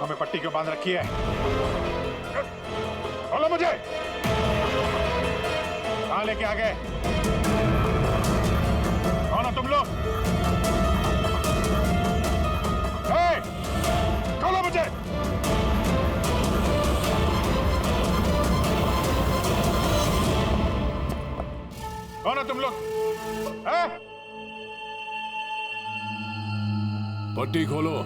आंखों में पट्टी क्यों बांध रखी है? बोलो मुझे, कहां लेके आ गए? कौन हो तुम लोग? खोलो मुझे। कौन हो तुम लोग? पट्टी खोलो।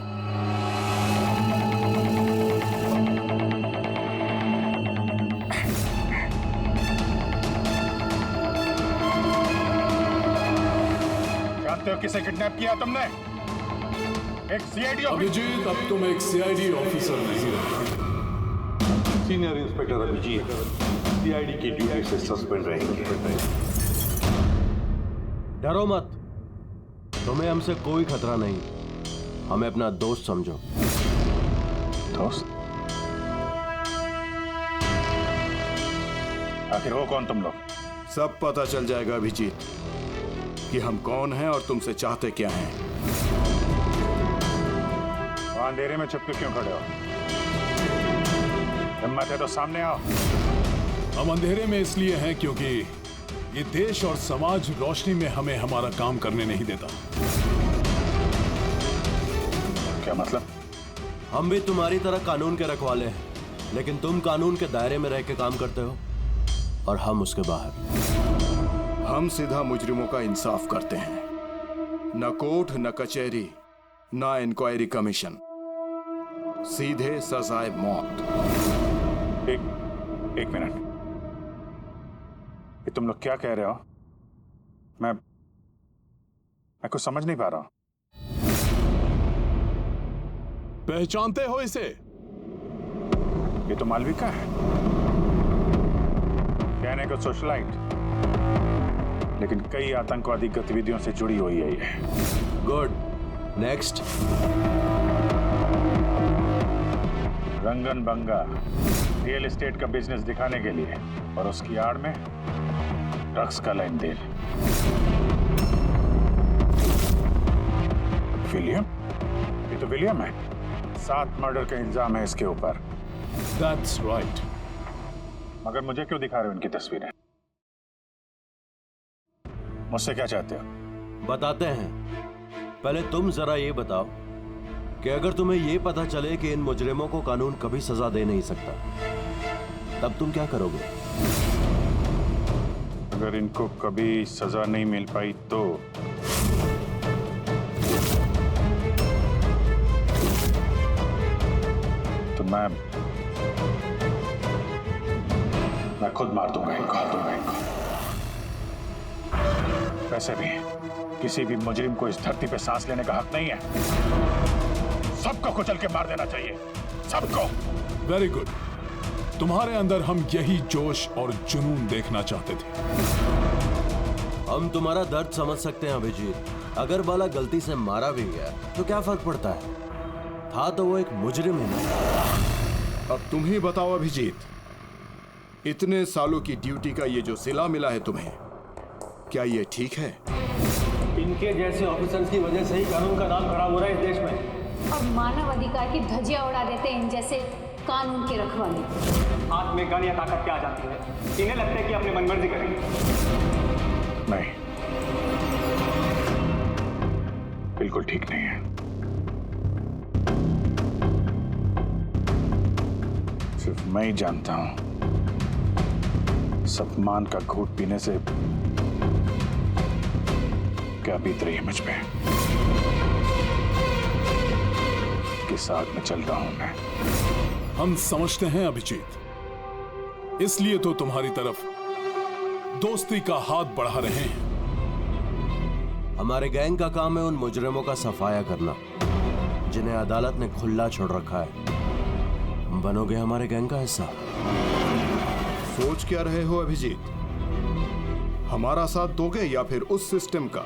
जानते हो किसे किडनैप किया तुमने? एक सीआईडी ऑफिसर। अभिजीत, अब तुम एक सीआईडी ऑफिसर नहीं रहे। सीनियर इंस्पेक्टर अभिजीत सीआईडी की ड्यूटी से सस्पेंड रहेंगे। डरो मत, तुम्हें हमसे कोई खतरा नहीं। हमें अपना दोस्त समझो। दोस्त? आखिर हो कौन तुम लोग? सब पता चल जाएगा अभिजीत कि हम कौन हैं और तुमसे चाहते क्या हैं। वहां अंधेरे में छुप के क्यों खड़े हो? हिम्मत है तो सामने आओ। हम अंधेरे में इसलिए हैं क्योंकि ये देश और समाज रोशनी में हमें हमारा काम करने नहीं देता। क्या मतलब? हम भी तुम्हारी तरह कानून के रखवाले हैं, लेकिन तुम कानून के दायरे में रह के काम करते हो और हम उसके बाहर। हम सीधा मुजरिमों का इंसाफ करते हैं, न कोर्ट न कचहरी न इंक्वायरी कमीशन, सीधे सजाए मौत। एक मिनट, ये तुम लोग क्या कह रहे हो? मैं कुछ समझ नहीं पा रहा हूं। पहचानते हो इसे? ये तो मालविका है, कहने को सोशलाइट, लेकिन कई आतंकवादी गतिविधियों से जुड़ी हुई है ये। Good, next. Rangan Banga real estate का बिजनेस दिखाने के लिए और उसकी आड़ में ड्रग्स का लेन देन। विलियम? ये तो विलियम है। 7 मर्डर का इल्जाम है इसके ऊपर। That's right. मगर मुझे क्यों दिखा रहे हो इनकी तस्वीरें? मुझसे क्या चाहते हो? बताते हैं। पहले तुम जरा ये बताओ कि अगर तुम्हें ये पता चले कि इन मुजरिमों को कानून कभी सजा दे नहीं सकता, तब तुम क्या करोगे? अगर इनको कभी सजा नहीं मिल पाई तो मैं खुद मार दूंगा इनको। वैसे भी किसी भी मुजरिम को इस धरती पे सांस लेने का हक नहीं है। सबको कुचल के मार देना चाहिए, सबको। Very good. तुम्हारे अंदर हम यही जोश और जुनून देखना चाहते थे। हम तुम्हारा दर्द समझ सकते हैं अभिजीत। अगर बाला गलती से मारा भी गया तो क्या फर्क पड़ता है? था तो वो एक मुजरिम है ना। अब तुम ही बताओ अभिजीत, इतने सालों की ड्यूटी का ये जो सिला मिला है तुम्हें, क्या ये ठीक है? इनके जैसे ऑफिसर्स की वजह से ही कानून का नाम खराब हो रहा है इस देश में। और मानव अधिकार की धज्जियां उड़ा देते हैं इन जैसे कानून के रखवाले। हाथ में गन या ताकत क्या आ जाती है? इन्हें लगता है कि अपनी मनमर्जी करेंगे। नहीं, बिल्कुल ठीक नहीं है। सिर्फ मैं ही जानता हूं सम्मान का घूंट पीने से क्या बीत रही है मुझ पे। किस आग में चल रहा हूं मैं। हम समझते हैं अभिजीत, इसलिए तो तुम्हारी तरफ दोस्ती का हाथ बढ़ा रहे हैं। हमारे गैंग का काम है उन मुजरिमों का सफाया करना जिन्हें अदालत ने खुला छोड़ रखा है। बनोगे हमारे गैंग का हिस्सा? सोच क्या रहे हो अभिजीत? हमारा साथ दोगे या फिर उस सिस्टम का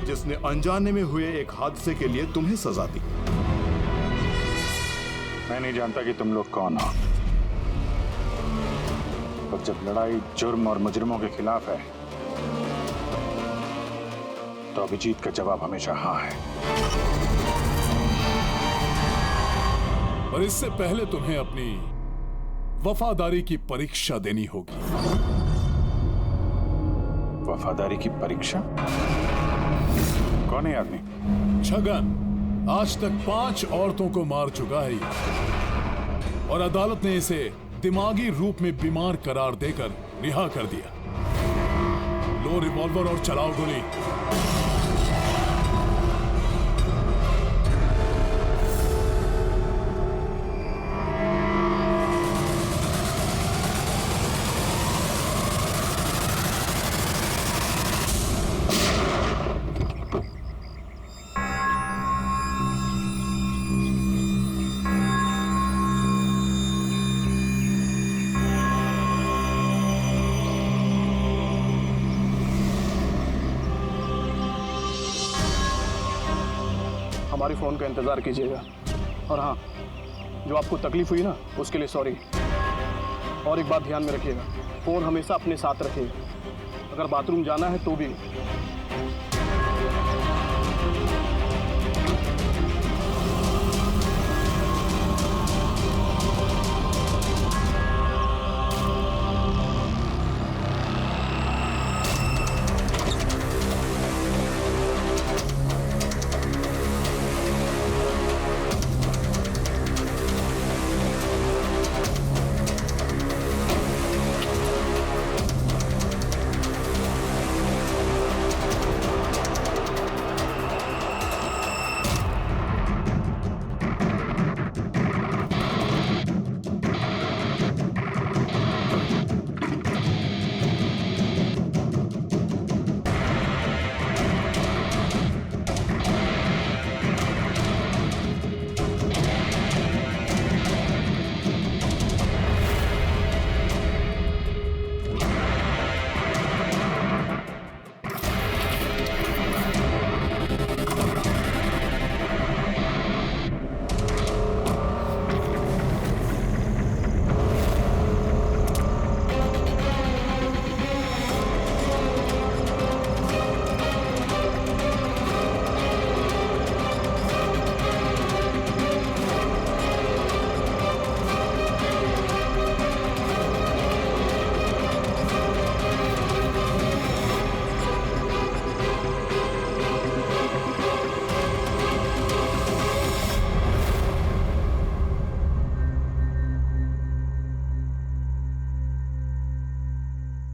जिसने अनजाने में हुए एक हादसे के लिए तुम्हें सजा दी? मैं नहीं जानता कि तुम लोग कौन हो, पर जब लड़ाई जुर्म और मुजरिमों के खिलाफ है तो अभिजीत का जवाब हमेशा हाँ है। और इससे पहले तुम्हें अपनी वफादारी की परीक्षा देनी होगी। वफादारी की परीक्षा? कौन है आदमी? छगन आज तक 5 औरतों को मार चुका है और अदालत ने इसे दिमागी रूप में बीमार करार देकर रिहा कर दिया। लो रिवॉल्वर और चलाओ गोली। हमारी फ़ोन का इंतज़ार कीजिएगा। और हाँ, जो आपको तकलीफ हुई ना, उसके लिए सॉरी। और एक बात ध्यान में रखिएगा, फ़ोन हमेशा अपने साथ रखिएगा। अगर बाथरूम जाना है तो भी।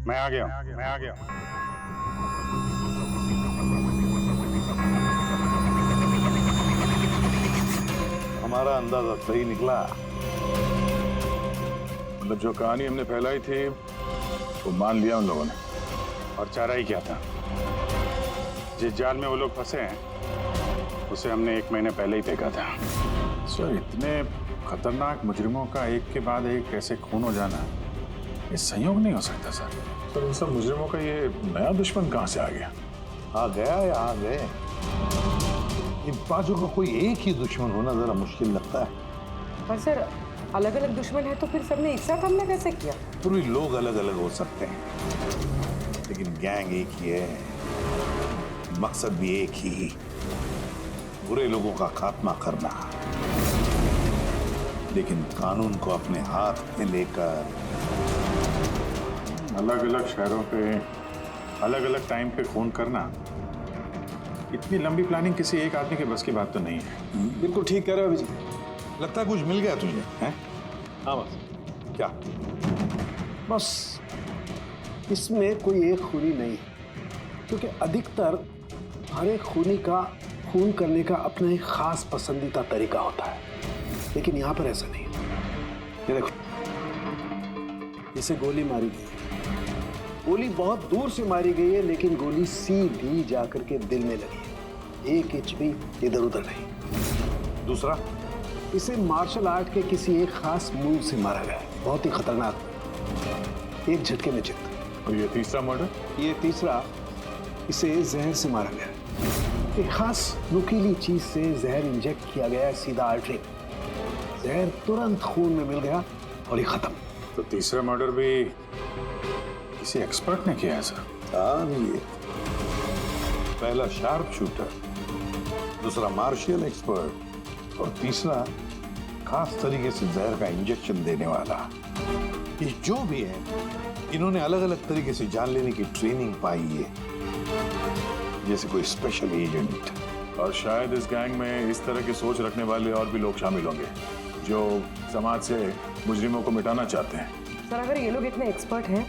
मैं आ गया। हमारा अंदाजा सही निकला। मतलब जो कहानी हमने फैलाई थी वो मान लिया उन लोगों ने। और चारा ही क्या था, जिस जाल में वो लोग फंसे हैं उसे हमने 1 महीने पहले ही देखा था। सर, इतने खतरनाक मुजरिमों का एक के बाद एक ऐसे खून हो जाना, ये संयोग नहीं हो सकता सर। सर, इन सब मुजरिमों का ये नया दुश्मन कहां से आ गया? आ गया या आ गए, इन पांचों का कोई एक ही दुश्मन होना जरा मुश्किल लगता है। पर सर, अलग अलग दुश्मन है तो फिर सबने एक साथ हमला कैसे किया? पूरी लोग अलग अलग हो सकते हैं, लेकिन गैंग एक ही है, मकसद भी एक ही, बुरे लोगों का खात्मा करना। लेकिन कानून को अपने हाथ में लेकर अलग अलग शहरों पे अलग अलग टाइम पे खून करना, इतनी लंबी प्लानिंग किसी एक आदमी के बस की बात तो नहीं है। बिल्कुल ठीक कह रहे हो अभिजीत। लगता है कुछ मिल गया तुझे, हैं? हाँ बस। क्या? बस इसमें कोई एक खूनी नहीं है, क्योंकि अधिकतर हर एक खूनी का खून करने का अपना एक खास पसंदीदा तरीका होता है, लेकिन यहाँ पर ऐसा नहीं है। ये देखो, इसे गोली मारी गई है। गोली बहुत दूर से मारी गई है, लेकिन गोली सीधी जाकर के दिल में लगी है, 1 इंच भी इधर उधर नहीं। दूसरा, इसे मार्शल आर्ट के किसी एक खास मूव से मारा गया है, बहुत ही खतरनाक, एक झटके में चित। और ये तीसरा मर्डर? ये तीसरा, इसे जहर से मारा गया है। एक खास नुकीली चीज से जहर इंजेक्ट किया गया है, सीधा आर्टरी। जहर तुरंत खून में मिल गया और ये खत्म। तो तीसरा मर्डर भी किसी एक्सपर्ट ने किया है सर? हाँ, ये पहला शार्प शूटर, दूसरा मार्शियल एक्सपर्ट और तीसरा खास तरीके से जहर का इंजेक्शन देने वाला, ये जो भी है, इन्होंने अलग अलग तरीके से जान लेने की ट्रेनिंग पाई है, जैसे कोई स्पेशल एजेंट। और शायद इस गैंग में इस तरह की सोच रखने वाले और भी लोग शामिल होंगे जो समाज से मुजरिमों को मिटाना चाहते हैं। सर अगर ये लोग इतने एक्सपर्ट हैं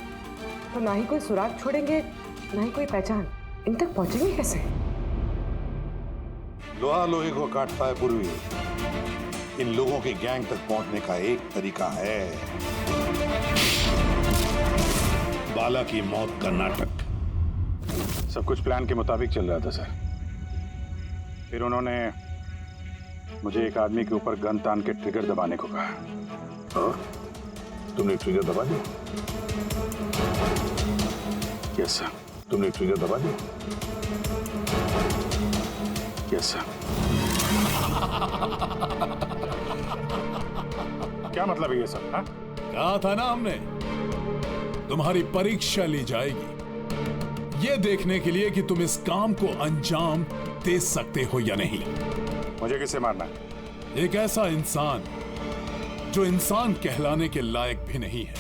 तो ना ही कोई सुराग छोड़ेंगे ना ही कोई पहचान। इन तक पहुंचेंगे कैसे? लोहा लोहे को काटता है पूर्वी। इन लोगों के गैंग तक पहुंचने का एक तरीका है, बाला की मौत का नाटक। सब कुछ प्लान के मुताबिक चल रहा था सर। फिर उन्होंने मुझे एक आदमी के ऊपर गन तान के ट्रिगर दबाने को कहा। और तुमने ट्रिगर दबा दिया? Yes sir. तुमने ट्रिगर दबा दिया? Yes sir. क्या मतलब है ये सब? हाँ? कहा था ना हमने, तुम्हारी परीक्षा ली जाएगी ये देखने के लिए कि तुम इस काम को अंजाम दे सकते हो या नहीं। मुझे किससे मारना है? एक ऐसा इंसान जो इंसान कहलाने के लायक भी नहीं है,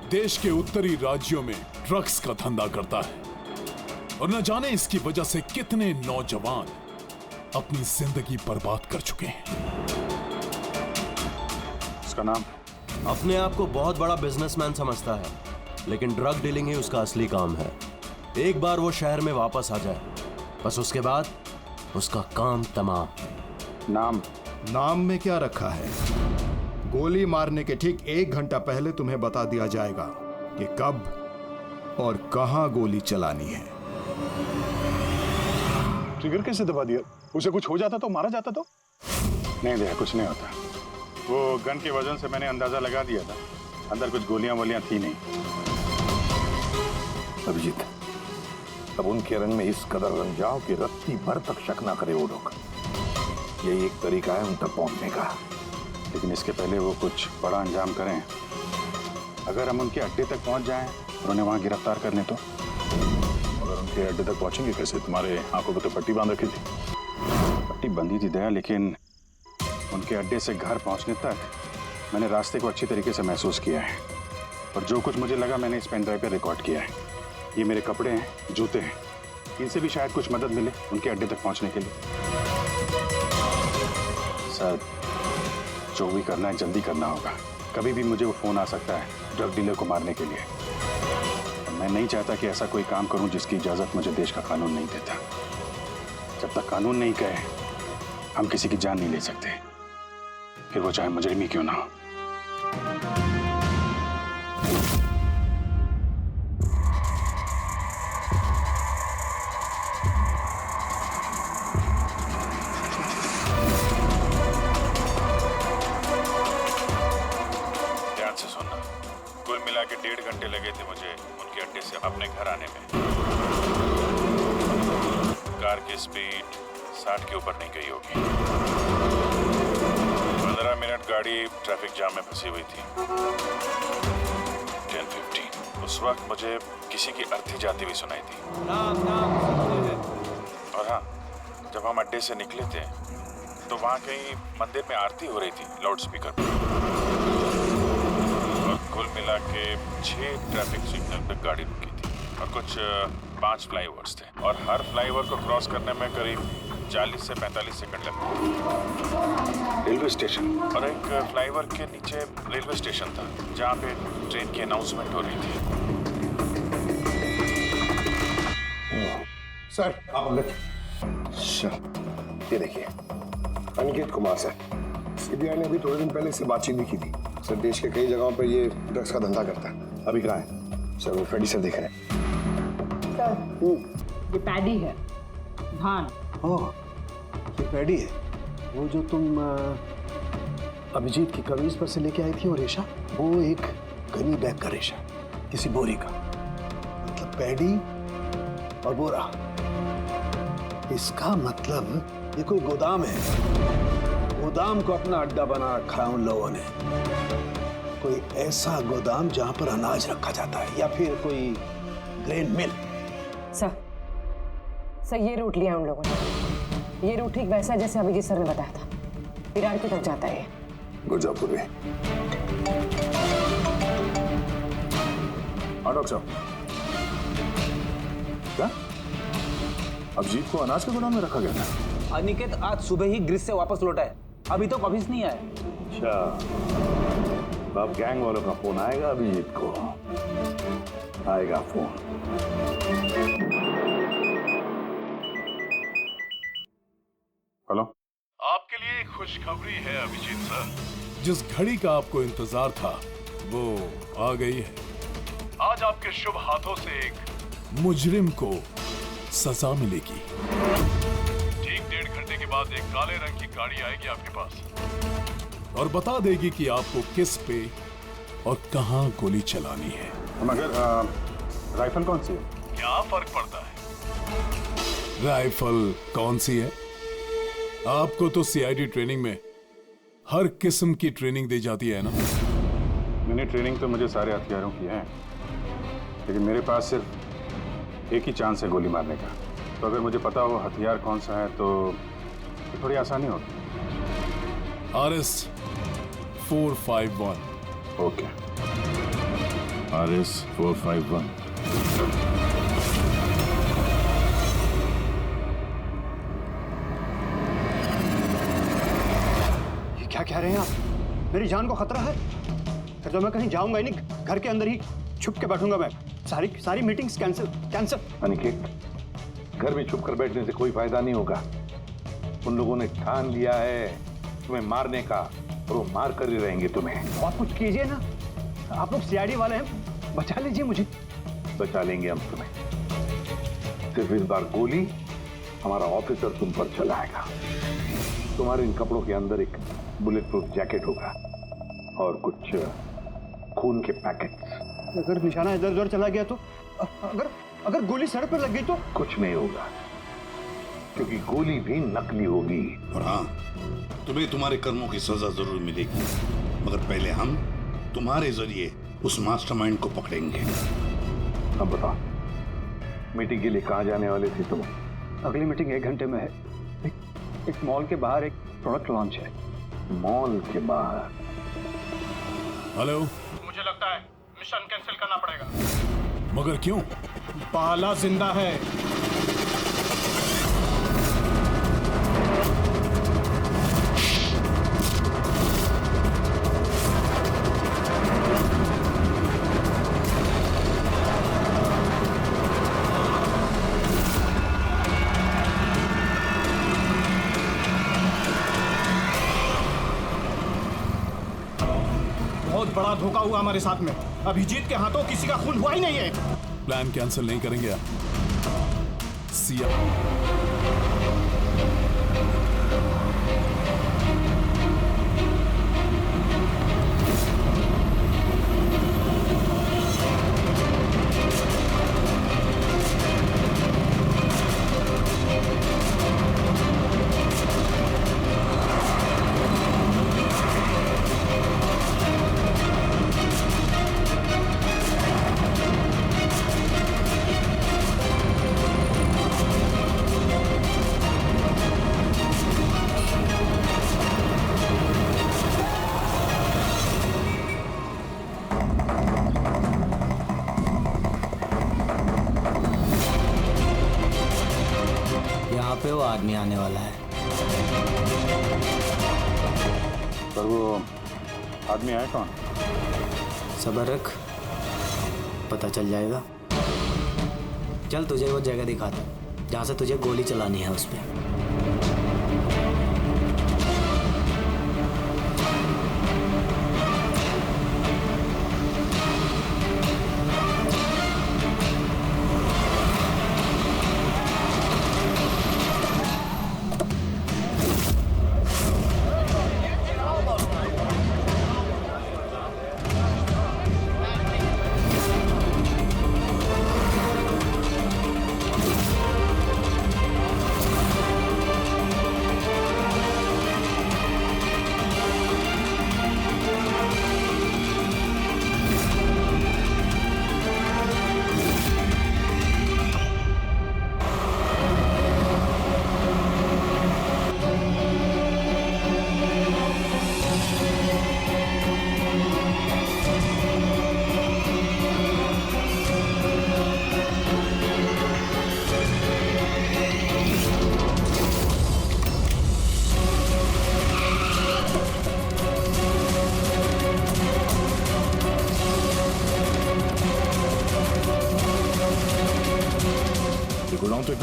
देश के उत्तरी राज्यों में ड्रग्स का धंधा करता है और न जाने इसकी वजह से कितने नौजवान अपनी जिंदगी बर्बाद कर चुके हैं। उसका नाम? अपने आप को बहुत बड़ा बिजनेसमैन समझता है, लेकिन ड्रग डीलिंग ही उसका असली काम है। एक बार वो शहर में वापस आ जाए, बस उसके बाद उसका काम तमाम। नाम? नाम में क्या रखा है? गोली मारने के ठीक 1 घंटा पहले तुम्हें बता दिया जाएगा कि कब और कहां गोली चलानी है। ट्रिगर कैसे दबा दिया? उसे कुछ हो जाता तो, मारा जाता तो? नहीं दया, कुछ नहीं होता। वो गन के वजन से मैंने अंदाजा लगा दिया था, अंदर कुछ गोलियां वोलियां थी नहीं। अभिजीत, अब उनके रंग में इस कदर रंग जाओ कि रत्ती भर तक शक ना करे वो लोग। यही एक तरीका है उन तक पहुंचने का। लेकिन इसके पहले वो कुछ बड़ा अंजाम करें। अगर हम उनके अड्डे तक पहुंच जाएं और उन्हें वहां गिरफ्तार कर लें तो? अगर उनके अड्डे तक पहुंचेंगे कैसे? तुम्हारे आंखों पर तो पट्टी बांध रखी थी। पट्टी बंधी थी दया, लेकिन उनके अड्डे से घर पहुंचने तक मैंने रास्ते को अच्छी तरीके से महसूस किया है और जो कुछ मुझे लगा मैंने इस पेन ड्राइव पर रिकॉर्ड किया है। ये मेरे कपड़े हैं, जूते हैं, इनसे भी शायद कुछ मदद मिले उनके अड्डे तक पहुंचने के लिए। सर, जो भी करना है जल्दी करना होगा। कभी भी मुझे वो फोन आ सकता है ड्रग डीलर को मारने के लिए। मैं नहीं चाहता कि ऐसा कोई काम करूं जिसकी इजाजत मुझे देश का कानून नहीं देता। जब तक कानून नहीं कहे हम किसी की जान नहीं ले सकते, फिर वो चाहे मुजरिम ही क्यों ना हो। के 1.5 घंटे लगे थे मुझे उनके अड्डे से अपने घर आने में। कार की स्पीड 60 के ऊपर नहीं गई होगी। 15 मिनट गाड़ी ट्रैफिक जाम में फंसी हुई थी। 10:50 उस वक्त मुझे किसी की अर्थी जाती हुई सुनाई थी। और हाँ, जब हम अड्डे से निकले थे तो वहाँ कहीं मंदिर में आरती हो रही थी लाउड स्पीकर पर। कुल मिला के 6 ट्रैफिक सिग्नल पे गाड़ी रुकी थी और कुछ 5 फ्लाईओवर्स थे और हर फ्लाईओवर को क्रॉस करने में करीब 40 से 45 सेकंड लगते। रेलवे स्टेशन और एक फ्लाईओवर के नीचे रेलवे स्टेशन था जहाँ पे ट्रेन की अनाउंसमेंट हो रही थी। सर आप अंदर। ये देखिए, अनिकेत कुमार सर, सीबीआई ने अभी थोड़े दिन पहले से बातचीत भी की थी। सर, देश के कई जगहों पर ये ड्रग्स का धंधा करता है। अभी कहाँ है? सर, वो फ्रेडी सर देख रहे हैं। ये पैडी है, धान। ओह, ये पैडी है। वो जो तुम अभिजीत की कमीज पर से लेके आई थी वो रेशा, वो एक गनी बैग का रेशा, किसी बोरी का। मतलब पैडी और बोरा, इसका मतलब ये कोई गोदाम है। गोदाम को अपना अड्डा बना रखा है उन लोगों ने। कोई ऐसा गोदाम जहां पर अनाज रखा जाता है या फिर कोई ग्रेन मिल। सर ये रूट लिया उन लोगों ने। ये रूट ठीक वैसा जैसे अभिजीत सर ने बताया था। विरार की तरफ जाता है। गुरजापुरी। हाँ डॉक्टर साहब, क्या अभिजीत को अनाज के गोदाम में रखा गया था? अनिकेत आज सुबह ही ग्रीस से वापस लौटा है, अभी तो ऑफिस नहीं आया। अच्छा, अब गैंग वालों का फोन आएगा अभिजीत को, आएगा फोन। हेलो, आपके लिए एक खुशखबरी है अभिजीत सर। जिस घड़ी का आपको इंतजार था वो आ गई है। आज आपके शुभ हाथों से एक मुजरिम को सजा मिलेगी। ठीक 1.5 घंटे के बाद एक काले रंग की गाड़ी आएगी आपके पास और बता देगी कि आपको किस पे और कहां गोली चलानी है। मगर राइफल कौन सी है? क्या फर्क पड़ता है राइफल कौन सी है? आपको तो सीआईडी ट्रेनिंग में हर किस्म की ट्रेनिंग दी जाती है ना। मैंने ट्रेनिंग तो मुझे सारे हथियारों की है, लेकिन मेरे पास सिर्फ एक ही चांस है गोली मारने का। तो अगर मुझे पता हो हथियार कौन सा है तो थोड़ी आसानी होगी। RS 451। Okay, RS 451। क्या कह रहे हैं आप? मेरी जान को खतरा है? फिर तो मैं कहीं जाऊंगा ही नहीं, घर के अंदर ही छुप के बैठूंगा मैं। सारी मीटिंग्स कैंसिल। अनिकेत, घर में छुप कर बैठने से कोई फायदा नहीं होगा। उन लोगों ने ठान लिया है तुम्हें मारने का, और वो मार कर ही रहेंगे तुम्हें। और कुछ कीजिए ना, आप लोग सीआईडी वाले हैं, बचा लीजिए मुझे। बचा लेंगे हम तुम्हें। सिर्फ इस बार गोली हमारा ऑफिसर तुम पर चलाएगा। तुम्हारे इन कपड़ों के अंदर एक बुलेट प्रूफ जैकेट होगा और कुछ खून के पैकेट्स। अगर निशाना इधर उधर चला गया तो, अगर गोली सर पर लग गई तो? कुछ नहीं होगा, क्योंकि गोली भी नकली होगी। और हाँ, तुम्हें तुम्हारे कर्मों की सजा जरूर मिलेगी, मगर पहले हम तुम्हारे जरिए उस मास्टरमाइंड को पकड़ेंगे। अब बताओ, मीटिंग के लिए कहाँ जाने वाले थे तुम? अगली मीटिंग 1 घंटे में है। एक मॉल के बाहर एक प्रोडक्ट लॉन्च है। मॉल के बाहर? हेलो, मुझे लगता है मिशन कैंसिल करना पड़ेगा। मगर क्यों? बाला जिंदा है। बहुत बड़ा धोखा हुआ हमारे साथ में। अभिजीत के हाथों किसी का खून हुआ ही नहीं है। प्लान कैंसिल नहीं करेंगे आप। सिया यहाँ पे वो आदमी आने वाला है। पर वो आदमी आया कौन? सब्र रख, पता चल जाएगा। चल तुझे वो जगह दिखाता हूँ जहाँ से तुझे गोली चलानी है उस पर।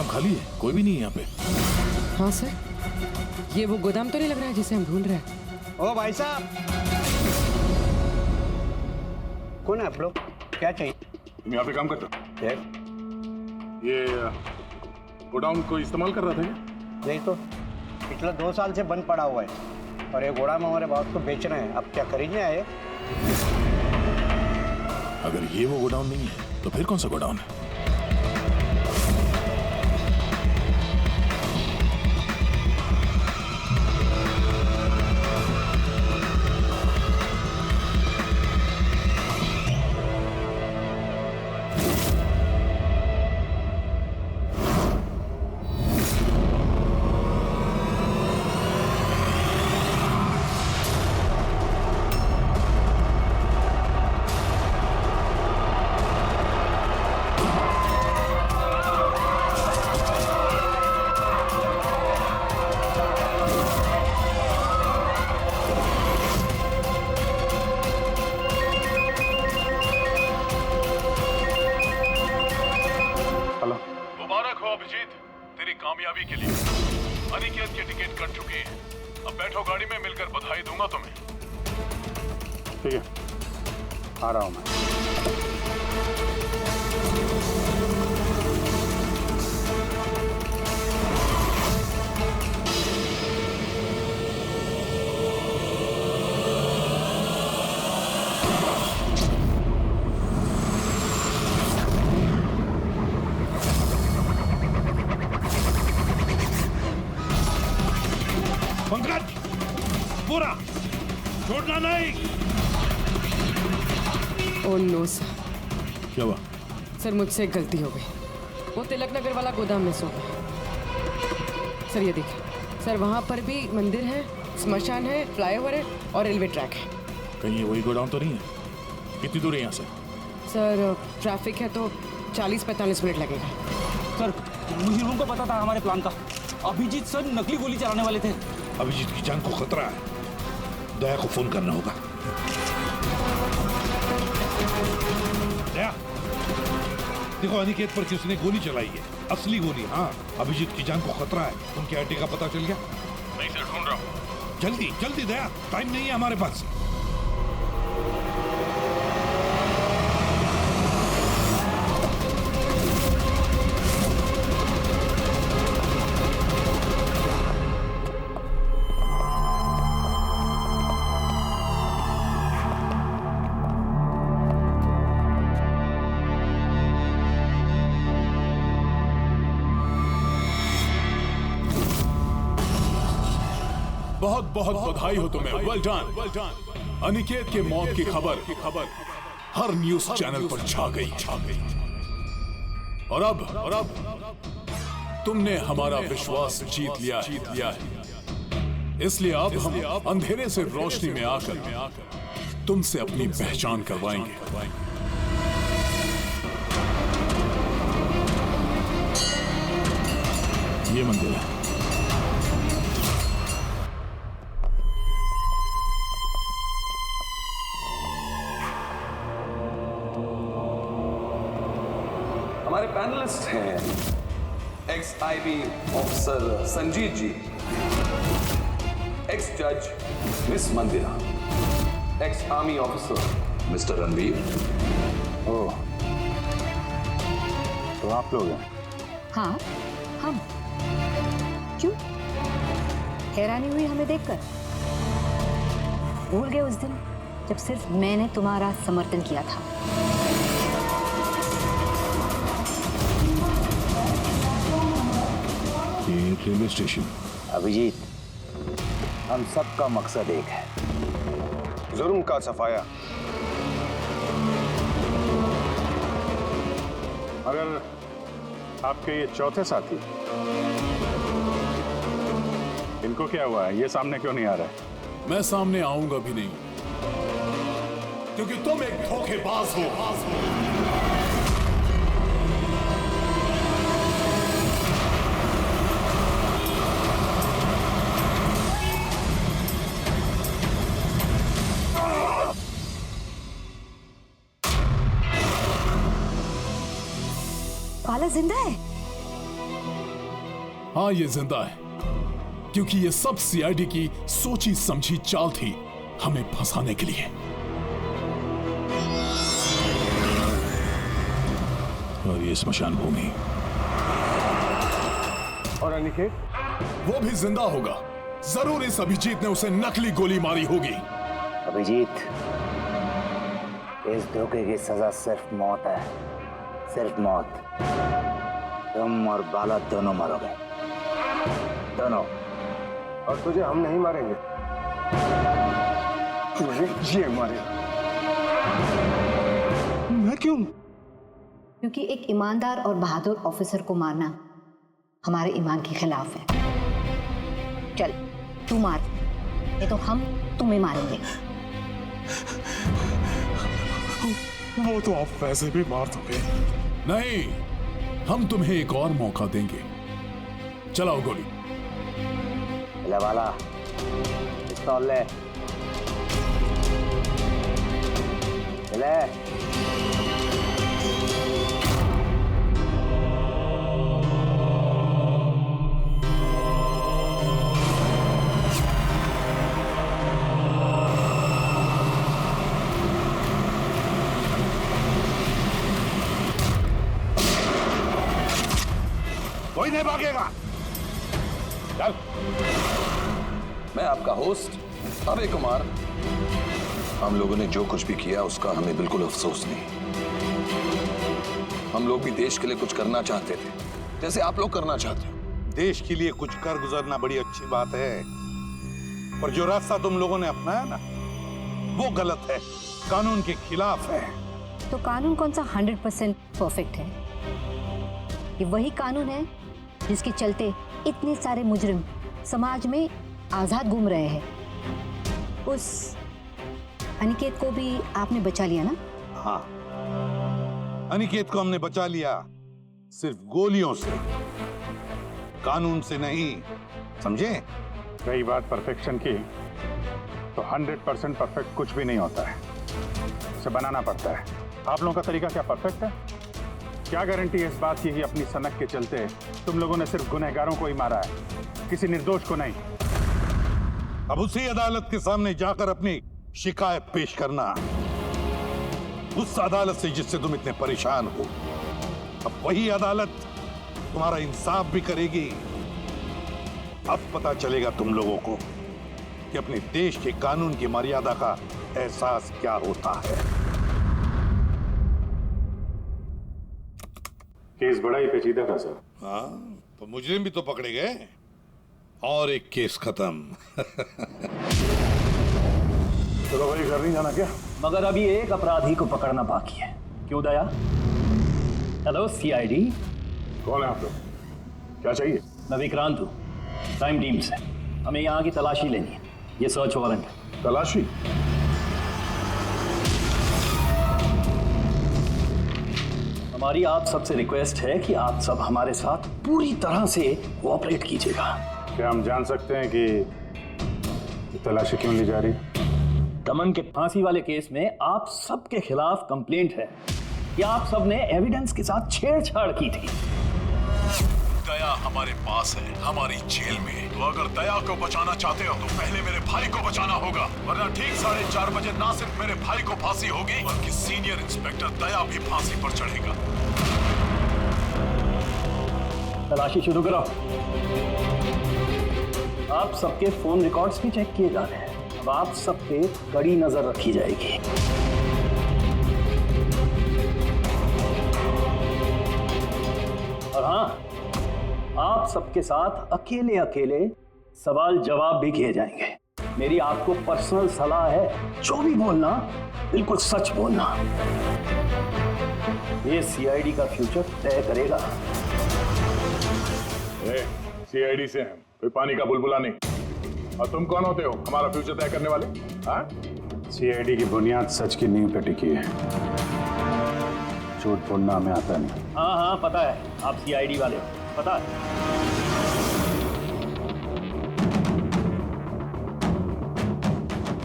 एकदम खाली है, कोई भी नहीं है यहाँ पे। हाँ सर, ये वो गोदाम तो नहीं लग रहा है जिसे हम ढूंढ रहे हैं। ओ भाई साहब, कौन है आप लोग? क्या चाहिए? तुम यहाँ पे काम करते हो? ये गोडाउन को इस्तेमाल कर रहा था क्या? यही तो पिछले 2 साल से बंद पड़ा हुआ है और ये घोड़ा में हमारे बॉस को बेच रहे हैं। अब क्या खरीदने आए? अगर ये वो गोडाउन नहीं है तो फिर कौन सा गोडाउन है? अभिजीत, तेरी कामयाबी के लिए अनिकेत की टिकट कट चुकी है। अब बैठो गाड़ी में, मिलकर बधाई दूंगा तुम्हें। ठीक है, आ रहा हूं मैं। पंकज, पूरा छोड़ना नहीं। Oh no sir. क्या हुआ? सर मुझसे एक गलती हो गई। वो तिलक नगर वाला गोदाम में सो गया। सर ये देखिए सर, वहाँ पर भी मंदिर है, स्मशान है, फ्लाईओवर है और रेलवे ट्रैक है। कहीं ये वही गोडाउन तो नहीं है? कितनी दूर है यहाँ से? सर ट्रैफिक है तो 40-45 मिनट लगेगा। सर मुझे को पता था हमारे प्लान का। अभिजीत सर नकली गोली चलाने वाले थे। अभिजीत की जान को खतरा है, दया को फोन करना होगा। दया, देखो अनिकेत पर किसने गोली चलाई है, असली गोली। हाँ, अभिजीत की जान को खतरा है। उनके अड्डे का पता चल गया? नहीं सर, ढूंढ रहा हूँ। जल्दी जल्दी दया, टाइम नहीं है हमारे पास। बहुत बहुत बधाई हो तुम्हें। Well done. अनिकेत के मौत की खबर हर न्यूज चैनल पर छा गई। और अब तुमने हमारा विश्वास जीत लिया है। इसलिए अब हम अंधेरे से रोशनी में आकर तुमसे अपनी पहचान करवाएंगे। ये मंदिर है। हमारे पैनलिस्ट हैं ex IB officer Sanjeet ji, ex जज miss Mandira, ex army officer mister Ranveer. Oh, तो आप लोग हैं? हाँ, हम। क्यों? हैरानी हुई हमें देखकर? भूल गए उस दिन जब सिर्फ मैंने तुम्हारा समर्थन किया था? ये रेलवे स्टेशन। अभिजीत, हम सबका मकसद एक है, जुर्म का सफाया। मगर आपके ये चौथे साथी, इनको क्या हुआ है? ये सामने क्यों नहीं आ रहा है? मैं सामने आऊंगा भी नहीं, क्योंकि तुम एक धोखेबाज हो। पाला जिंदा है? हाँ, ये जिंदा है क्योंकि ये सब सीआईडी की सोची समझी चाल थी हमें फंसाने के लिए। और ये स्मशान भूमि और अनिकेत, वो भी जिंदा होगा। जरूर इस अभिजीत ने उसे नकली गोली मारी होगी। अभिजीत, इस धोखे की सजा सिर्फ मौत है, सिर्फ मौत। तुम और बाला दोनों मरोगे, दोनों। और तुझे हम नहीं मारेंगे, तुझे ये मारेगा। मैं क्यों? क्योंकि एक ईमानदार और बहादुर ऑफिसर को मारना हमारे ईमान के खिलाफ है। चल तू मार, नहीं तो हम तुम्हें मारेंगे। वो तो आप वैसे भी मार दोगे। नहीं, हम तुम्हें एक और मौका देंगे। चलाओ गोली। ले वाला, पिस्तौल ले। ले। कोई नहीं भागेगा। चल। मैं आपका होस्ट अभय कुमार। हम लोगों ने जो कुछ भी किया उसका हमें बिल्कुल अफसोस नहीं। हम लोग भी देश के लिए कुछ करना चाहते थे, जैसे आप लोग करना चाहते हो। देश के लिए कुछ कर गुजरना बड़ी अच्छी बात है, पर जो रास्ता तुम लोगों ने अपनाया ना, वो गलत है, कानून के खिलाफ है। तो कानून कौन सा 100% परफेक्ट है? ये वही कानून है जिसके चलते इतने सारे मुजरिम समाज में आजाद घूम रहे हैं। उस अनिकेत को भी आपने बचा लिया ना? हाँ, अनिकेत को हमने बचा लिया, सिर्फ गोलियों से, कानून से नहीं, समझे? रही बात परफेक्शन की, तो 100% परफेक्ट कुछ भी नहीं होता है, उसे बनाना पड़ता है। आप लोगों का तरीका क्या परफेक्ट है? क्या गारंटी है इस बात की कि अपनी सनक के चलते तुम लोगों ने सिर्फ गुनहगारों को ही मारा है, किसी निर्दोष को नहीं? अब उसी अदालत के सामने जाकर अपनी शिकायत पेश करना, उस अदालत से जिससे तुम इतने परेशान हो। अब वही अदालत तुम्हारा इंसाफ भी करेगी। अब पता चलेगा तुम लोगों को कि अपने देश के कानून की मर्यादा का एहसास क्या होता है। केस बड़ा ही पेचीदा था सर। हाँ, तो मुजरिम भी तो पकड़े गए और एक केस खत्म। चलो भाई, घर नहीं जाना क्या? मगर अभी एक अपराधी को पकड़ना बाकी है। क्यों दया? Hello CID. कौन है आप लोग? क्या चाहिए? मैं विक्रांत हूँ, क्राइम टीम से। हमें यहाँ की तलाशी लेनी है। ये सर्च वारंट है। तलाशी? हमारी आप सबसे रिक्वेस्ट है कि आप सब हमारे साथ पूरी तरह से कोऑपरेट कीजिएगा। क्या हम जान सकते हैं कि तलाशी क्यों ली जा रही है? दमन के फांसी वाले केस में आप सबके खिलाफ कंप्लेंट है कि आप सब ने एविडेंस के साथ छेड़छाड़ की थी। दया हमारे पास है, हमारी जेल में। तो अगर दया को बचाना चाहते हो तो पहले मेरे भाई को बचाना होगा, वरना ठीक 4:30 बजे ना सिर्फ मेरे भाई को फांसी होगी, बल्कि सीनियर इंस्पेक्टर दया भी फांसी पर चढ़ेगा। तलाशी शुरू करो। आप सबके फोन रिकॉर्ड्स भी चेक किए जा रहे हैं। अब आप सब पे कड़ी नजर रखी जाएगी। और हाँ, आप सबके साथ अकेले अकेले सवाल जवाब भी किए जाएंगे। मेरी आपको पर्सनल सलाह है, जो भी बोलना बिल्कुल सच बोलना। ये सीआईडी का फ्यूचर तय करेगा। सीआईडी से हैं, कोई पानी का बुलबुला नहीं। और तुम कौन होते हो हमारा फ्यूचर तय करने वाले? हाँ? सीआईडी की बुनियाद सच की नींव पे टिकी है, झूठ बोलना हमें आता नहीं। हाँ हाँ पता है, आप सीआईडी वाले हो, पता है।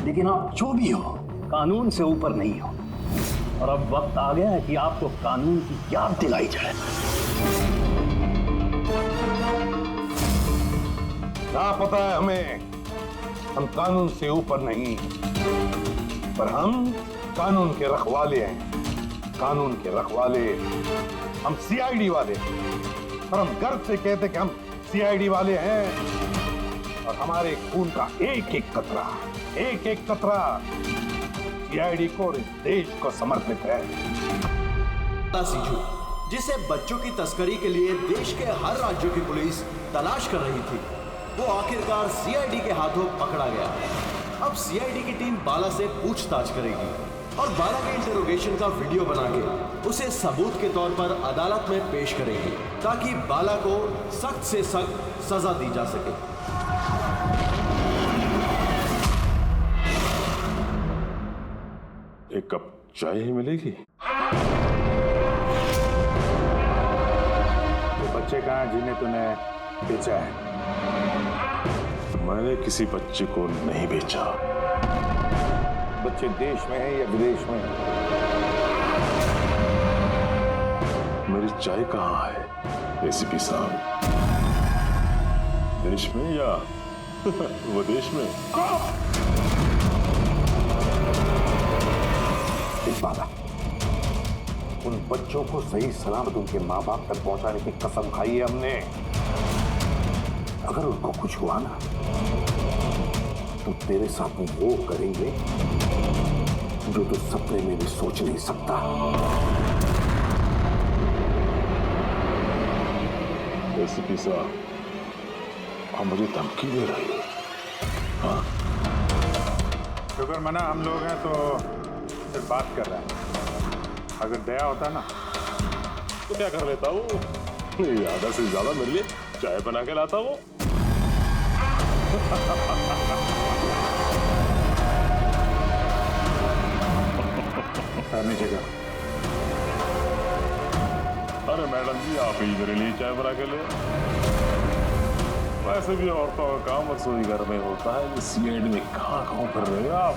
लेकिन आप जो भी हो, कानून से ऊपर नहीं हो। और अब वक्त आ गया है कि आपको कानून की याद दिलाई जाए। ना पता है हमें, हम कानून से ऊपर नहीं, पर हम कानून के रखवाले हैं। कानून के रखवाले हम सीआईडी वाले, और हम गर्व से कहते कि हम सीआईडी वाले हैं। और हमारे खून का एक एक कतरा सीआईडी को और इस देश को समर्पित है। सीजू, जिसे बच्चों की तस्करी के लिए देश के हर राज्यों की पुलिस तलाश कर रही थी, वो आखिरकार सीआईडी के हाथों पकड़ा गया। अब सीआईडी की टीम बाला से पूछताछ करेगी और बाला के इंटरोगेशन का वीडियो बना के उसे सबूत के तौर पर अदालत में पेश करेगी, ताकि बाला को सख्त से सख्त सजा दी जा सके। एक कप चाय ही मिलेगी? तो बच्चे कहाँ जिन्हें तूने बेचा है? मैंने किसी बच्चे को नहीं बेचा। बच्चे देश में है या विदेश में? मेरी चाय कहाँ है एसीपी साहब? देश में या विदेश में? बाला, उन बच्चों को सही सलामत उनके माँ बाप तक पहुंचाने की कसम खाई है हमने। अगर उनको कुछ हुआ ना, तो तेरे साथ वो करेंगे जो तू सपने में भी सोच नहीं सकता। एसीपी साहब, आप मुझे धमकी दे रही हो? हाँ, शुक्र मना हम लोग हैं तो सिर्फ बात कर रहे हैं। अगर दया होता ना तो क्या कर लेता हूँ? आधा से ज्यादा मेरे लिए चाय बना के लाता हूँ। नीचे का। अरे मैडम जी, आप ही मेरे लिए चाय बना के ले। वैसे भी औरतों का काम रसोई घर में होता है, सीआईडी में कहाँ फिर रहे हो आप?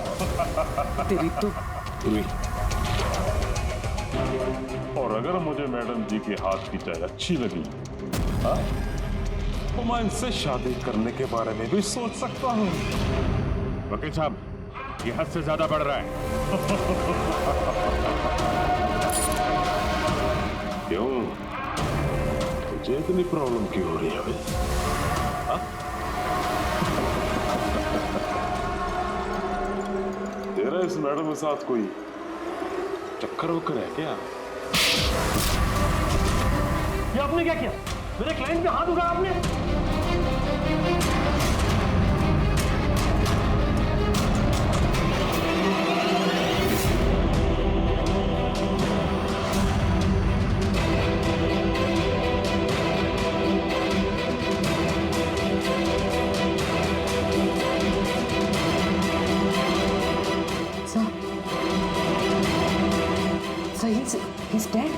तेरी तो और अगर मुझे मैडम जी के हाथ की चाय अच्छी लगी, हाँ, तो मैं इनसे शादी करने के बारे में भी सोच सकता हूँ। वकील साहब, ये हद से ज्यादा बढ़ रहा है। क्यों? तुझे इतनी प्रॉब्लम क्यों हो रही है भाई? हाँ? तेरा इस मैडम के साथ कोई चक्कर वक्कर है क्या? ये आपने क्या किया? मेरे क्लाइंट पे हाथ उठाया आपने? सही से he's dead?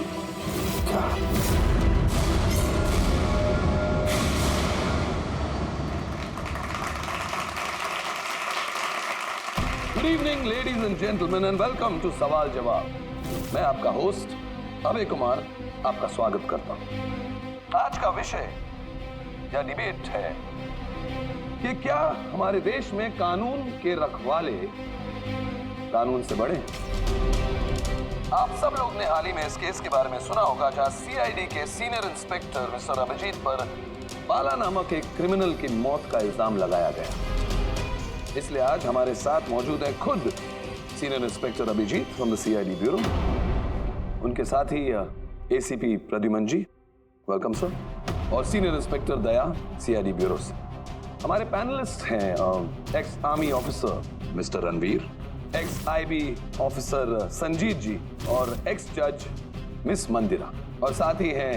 Good evening ladies and gentleman and welcome to सवाल जवाब। मैं आपका होस्ट अभय कुमार आपका स्वागत करता हूं। आज का विषय या डिबेट है कि क्या हमारे देश में कानून के रखवाले कानून से बड़े हैं? आप सब लोग ने हाल ही में इस केस के बारे में सुना होगा, जहां सीआईडी के सीनियर इंस्पेक्टर मिस्टर अभिजीत पर बाला नामक एक क्रिमिनल की मौत का इल्जाम लगाया गया। इसलिए आज हमारे साथ मौजूद है खुद senior inspector Abhijeet from the CID bureau, उनके साथ ही ACP Pradyuman ji, welcome sir, और senior inspector Daya CID bureau से। हमारे पैनलिस्ट हैं ex army officer mister Ranveer, ex IB officer Sanjeet ji और एक्स जज मिस मंदिरा, और साथ ही हैं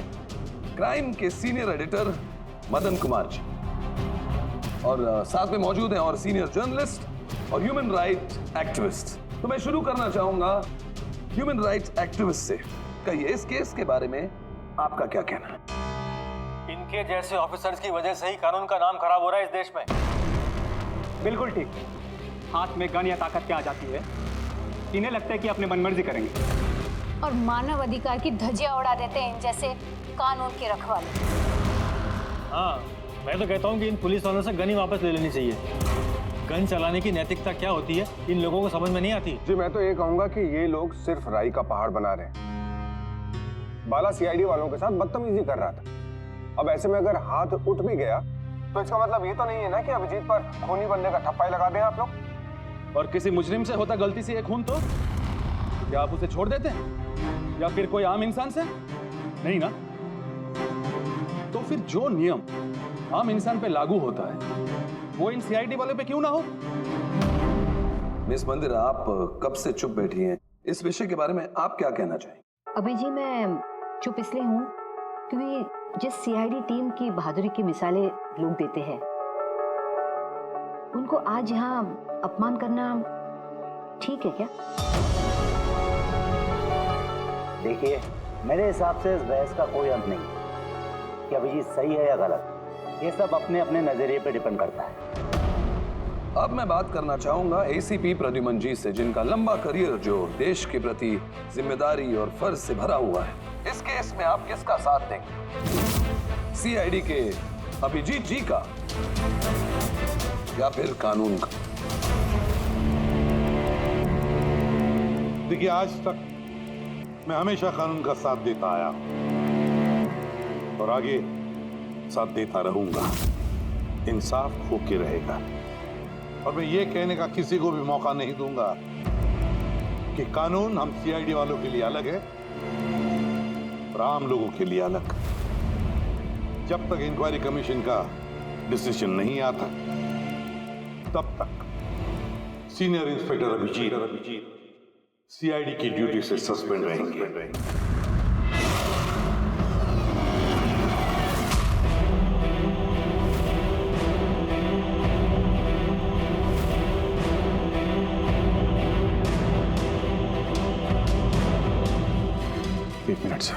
क्राइम के सीनियर एडिटर मदन कुमार जी, और साथ में मौजूद हैं और सीनियर जर्नलिस्ट और ह्यूमन राइट एक्टिविस्ट। तो मैं शुरू करना चाहूंगा ह्यूमन राइट्स एक्टिविस्ट से। कहिए, इस केस के बारे में आपका क्या कहना है? इनके जैसे ऑफिसर्स की वजह से ही कानून का नाम खराब हो रहा है इस देश में। बिल्कुल ठीक। हाथ में गन या ताकत क्या आ जाती है, इन्हें लगता है कि अपने मनमर्जी करेंगे और मानव अधिकार की धज्जियां उड़ा देते हैं इन जैसे कानून के रखवाले। हाँ, मैं तो कहता हूँ कि इन पुलिस वालों से गन ही वापस ले लेनी चाहिए। गन चलाने की नैतिकता क्या होती है इन लोगों को समझ में नहीं आती। जी मैं तो ये कहूंगा कि ये लोग सिर्फ राई का पहाड़ बना रहे हैं। बाला सीआईडी वालों के साथ बदतमीजी कर रहा था। अब ऐसे में अगर हाथ उठ भी गया तो इसका मतलब ये तो नहीं है ना कि अभिजीत पर खूनी बनने का ठप्पा ही लगा दें आप लोग। और किसी मुजरिम से होता गलती से एक खून तो क्या आप उसे छोड़ देते हैं, या फिर कोई आम इंसान से? नहीं ना। तो फिर जो नियम आम इंसान पे लागू होता है वो इन सीआईडी वाले पे क्यों ना हो? मिस मंदिर, आप कब से चुप बैठी हैं? इस विषय के बारे में आप क्या कहना चाहेंगे? अभी जी मैं चुप इसलिए हूँ क्योंकि जिस सीआईडी टीम की बहादुरी की मिसालें लोग देते हैं उनको आज यहाँ अपमान करना ठीक है क्या? देखिए, मेरे हिसाब से इस बहस का कोई अंत नहीं कि अभिजीत सही है या गलत। ये सब अपने अपने नजरिए पे डिपेंड करता है। अब मैं बात करना चाहूंगा एसीपी प्रद्युमन जी से, जिनका लंबा करियर जो देश के प्रति जिम्मेदारी और फर्ज से भरा हुआ है। इस केस में आप किसका साथ देंगे, सीआईडी के अभिजीत जी का या फिर कानून का? देखिए, आज तक मैं हमेशा कानून का साथ देता आया और आगे साथ देता रहूंगा। इंसाफ होके रहेगा और मैं ये कहने का किसी को भी मौका नहीं दूंगा कि कानून हम सीआईडी वालों के लिए अलग है और आम लोगों के लिए अलग। जब तक इंक्वायरी कमीशन का डिसीजन नहीं आता तब तक सीनियर इंस्पेक्टर अभिजीत सीआईडी की ड्यूटी से सस्पेंड रहेंगे। एक मिनट सर।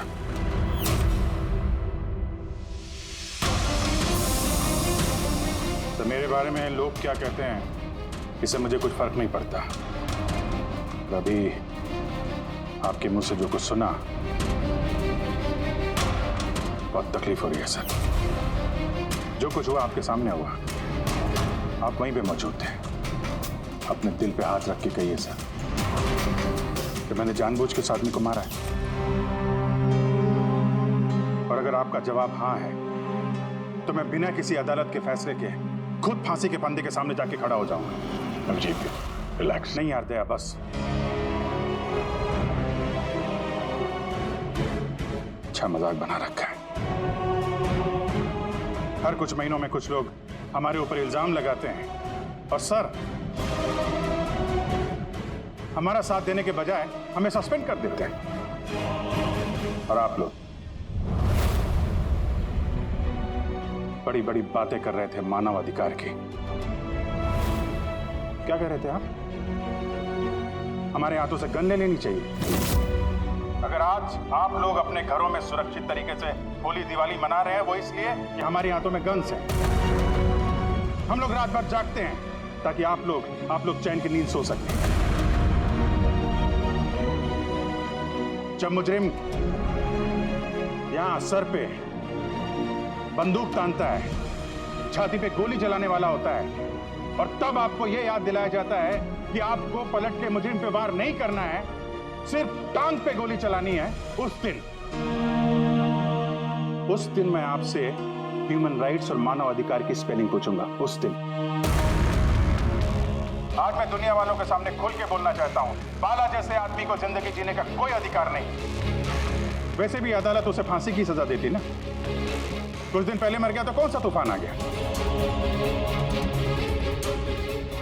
तो मेरे बारे में लोग क्या कहते हैं इससे मुझे कुछ फर्क नहीं पड़ता। अभी आपके मुंह से जो कुछ सुना बहुत तकलीफ हो रही है सर। जो कुछ हुआ आपके सामने हुआ, आप वहीं पे मौजूद थे। अपने दिल पे हाथ रख के कहिए सर कि मैंने जानबूझ के उस आदमी को मारा है। और अगर आपका जवाब हाँ है तो मैं बिना किसी अदालत के फैसले के खुद फांसी के फंदे के सामने जाके खड़ा हो जाऊंगा। अभिजीत, रिलैक्स। नहीं यार दया, बस अच्छा मजाक बना रखा है। हर कुछ महीनों में कुछ लोग हमारे ऊपर इल्जाम लगाते हैं और सर हमारा साथ देने के बजाय हमें सस्पेंड कर देते हैं। और आप लोग बड़ी बड़ी बातें कर रहे थे मानव अधिकार की। क्या कह रहे थे आप? हमारे हाथों से गन ले लेनी चाहिए। अगर आज आप लोग अपने घरों में सुरक्षित तरीके से होली दिवाली मना रहे हैं वो इसलिए कि हमारे हाथों में गन्स हैं। हम लोग रात भर जागते हैं ताकि आप लोग चैन की नींद सो सकें। जब मुजरिम यहां सर पे बंदूक तानता है, छाती पे गोली चलाने वाला होता है और तब आपको यह याद दिलाया जाता है कि आपको पलट के मुजरिम पे वार नहीं करना है, सिर्फ टांग पे गोली चलानी है। उस दिन मैं आपसे ह्यूमन राइट्स और मानव अधिकार की स्पेलिंग पूछूंगा। उस दिन। आज मैं दुनिया वालों के सामने खुल के बोलना चाहता हूं, बाला जैसे आदमी को जिंदगी जीने का कोई अधिकार नहीं। वैसे भी अदालत उसे फांसी की सजा देती ना। कुछ दिन पहले मर गया तो कौन सा तूफान आ गया।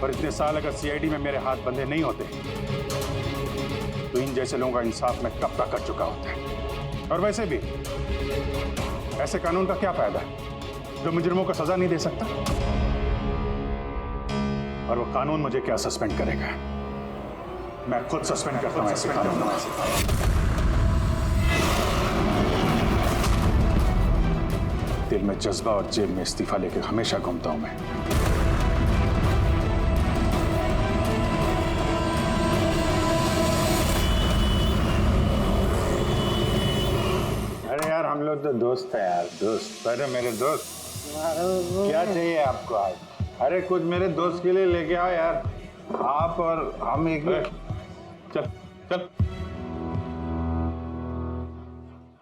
पर इतने साल अगर सीआईडी में मेरे हाथ बंधे नहीं होते तो इन जैसे लोगों का इंसाफ मैं कब तक कर चुका होता है। और वैसे भी ऐसे कानून का क्या फायदा जो मुजरिमों को सजा नहीं दे सकता। और वो कानून मुझे क्या सस्पेंड करेगा। मैं खुद सस्पेंड करता हूं ऐसे कानून। दिल में जज्बा और जेब में इस्तीफा लेकर हमेशा घूमता हूं मैं। अरे यार हम लोग तो दोस्त है यार, दोस्त। अरे मेरे दोस्त क्या चाहिए आपको आज? अरे कुछ मेरे दोस्त के लिए लेके आओ यार। आप और हम एक चल चल।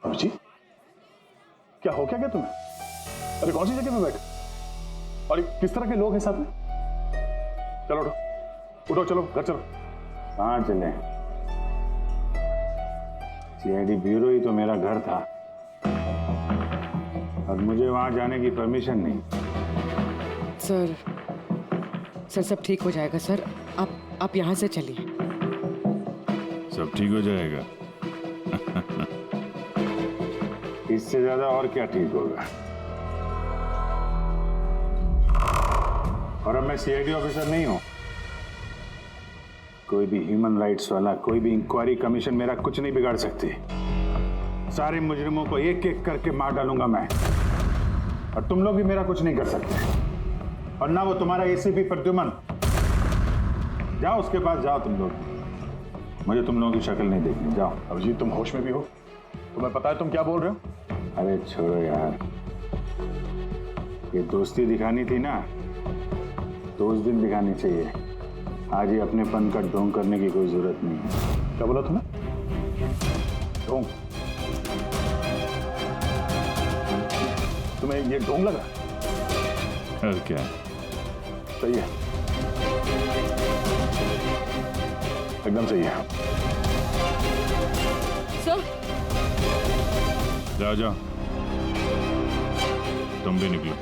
अभिजीत, क्या हो क्या तुम्हें? अरे कौन सी जगह पे बैठे? और किस तरह के लोग हैं साथ में? चलो उठो उठो, चलो घर चलो। कहाँ चले? सीआईडी ब्यूरो ही तो मेरा घर था और मुझे वहां जाने की परमिशन नहीं। सर सर सब ठीक हो जाएगा सर, आप यहाँ से चलिए। सब ठीक हो जाएगा? इससे ज्यादा और क्या ठीक होगा? और अब मैं सीआईडी ऑफिसर नहीं हूं। कोई भी ह्यूमन राइट्स वाला, कोई भी इंक्वायरी कमीशन मेरा कुछ नहीं बिगाड़ सकती। सारे मुजरिमों को एक एक करके मार डालूंगा मैं, और तुम लोग भी मेरा कुछ नहीं कर सकते। और ना वो तुम्हारा एसीपी प्रद्युमन। जाओ उसके पास जाओ तुम लोग, मुझे तुम लोगों की शक्ल नहीं देखनी। जाओ। अभिजीत तुम होश में भी हो? तुम्हें पता है तुम क्या बोल रहे हो? अरे छोड़ो यार, ये दोस्ती दिखानी थी ना तो उस दिन दिखानी चाहिए। आज ही अपनेपन का ढोंग करने की कोई जरूरत नहीं है। क्या बोला तुमने? ढोंग? तुम्हें ये ढोंग लगा? और क्या? सही है, एकदम सही है। सर जाओ जाओ, तुम भी निकलो।